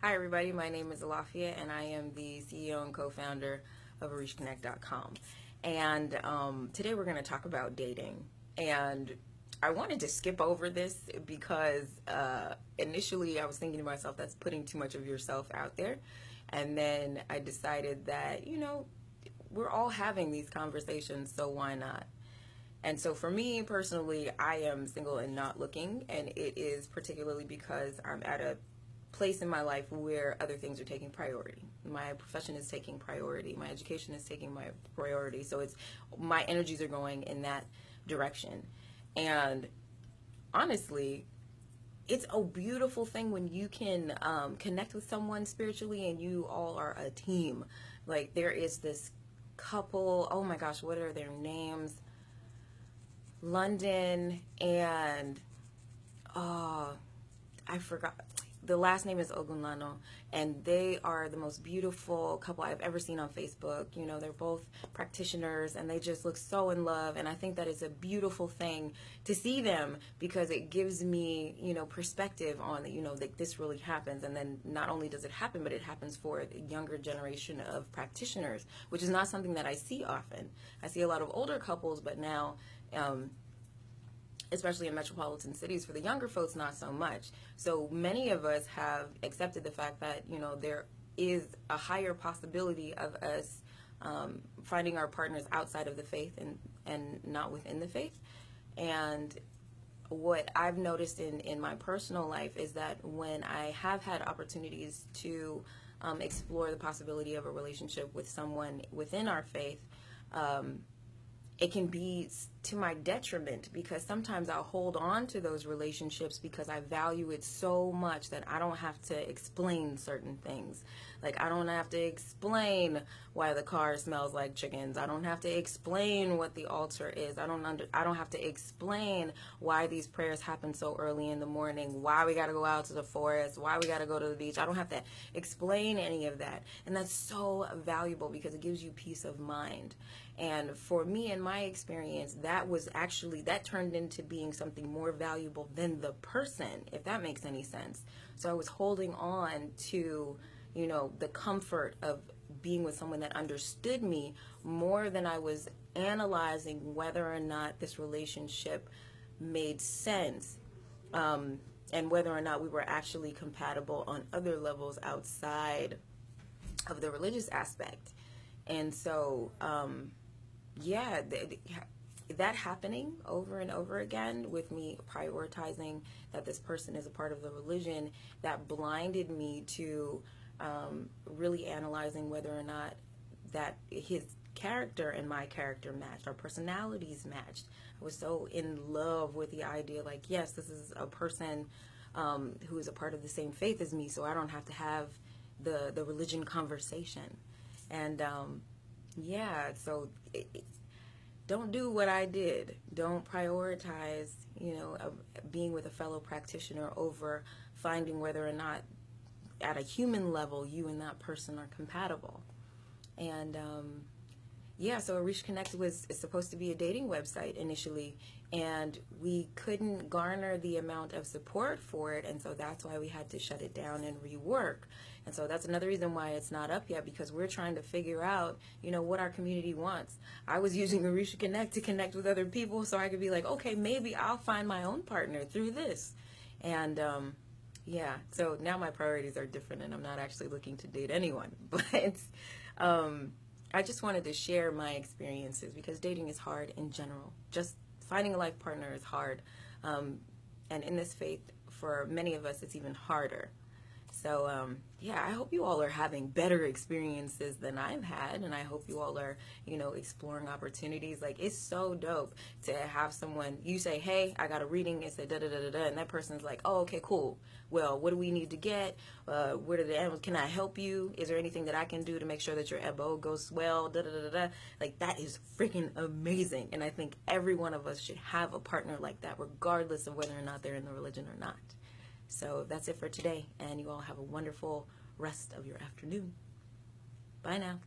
Hi everybody, my name is Alafia and I am the CEO and co-founder of OrishaConnect.com. And today we're going to talk about dating. And I wanted to skip over this because initially I was thinking to myself, that's putting too much of yourself out there. And then I decided that, we're all having these conversations, so why not? And so for me personally, I am single and not looking, and it is particularly because I'm at a place in my life where other things are taking priority. My profession is taking priority. My education is taking my priority. So it's my energies are going in that direction. And honestly, it's a beautiful thing when you can connect with someone spiritually and you all are a team. Like there is this couple, oh my gosh, what are their names? London and I forgot. The last name is Ogunlano, and they are the most beautiful couple I've ever seen on Facebook. They're both practitioners, and they just look so in love, and I think that is a beautiful thing to see them because it gives me, perspective on, that this really happens, and then not only does it happen, but it happens for the younger generation of practitioners, which is not something that I see often. I see a lot of older couples, but now especially in metropolitan cities, for the younger folks, not so much. So many of us have accepted the fact that, there is a higher possibility of us finding our partners outside of the faith and not within the faith. And what I've noticed in my personal life is that when I have had opportunities to explore the possibility of a relationship with someone within our faith, it can be to my detriment because sometimes I'll hold on to those relationships because I value it so much that I don't have to explain certain things. Like I don't have to explain why the car smells like chickens. I don't have to explain what the altar is. I don't have to explain why these prayers happen so early in the morning, why we got to go out to the forest, why we got to go to the beach. I don't have to explain any of that. And that's so valuable because it gives you peace of mind. And for me, in my experience, that turned into being something more valuable than the person, if that makes any sense. So I was holding on to, the comfort of being with someone that understood me more than I was analyzing whether or not this relationship made sense, and whether or not we were actually compatible on other levels outside of the religious aspect. And so, yeah, that happening over and over again with me prioritizing that this person is a part of the religion, that blinded me to really analyzing whether or not that his character and my character matched, our personalities matched. I was so in love with the idea, like, yes, this is a person who is a part of the same faith as me, so I don't have to have the religion conversation. And yeah, so don't do what I did. Don't prioritize, being with a fellow practitioner over finding whether or not at a human level you and that person are compatible. And yeah, so Orisha Connect is supposed to be a dating website initially, and we couldn't garner the amount of support for it, and so that's why we had to shut it down and rework. And so that's another reason why it's not up yet, because we're trying to figure out, what our community wants. I was using Orisha Connect to connect with other people so I could be like, okay, maybe I'll find my own partner through this. And yeah, so now my priorities are different, and I'm not actually looking to date anyone. But I just wanted to share my experiences because dating is hard in general. Just finding a life partner is hard. And in this faith, for many of us, it's even harder. So, yeah, I hope you all are having better experiences than I've had, and I hope you all are, exploring opportunities. Like, it's so dope to have someone, you say, hey, I got a reading, it said da-da-da-da-da, and that person's like, oh, okay, cool. Well, what do we need to get? Where did it end? Can I help you? Is there anything that I can do to make sure that your ebo goes well? Da-da-da-da-da. Like, that is freaking amazing, and I think every one of us should have a partner like that, regardless of whether or not they're in the religion or not. So that's it for today, and you all have a wonderful rest of your afternoon. Bye now.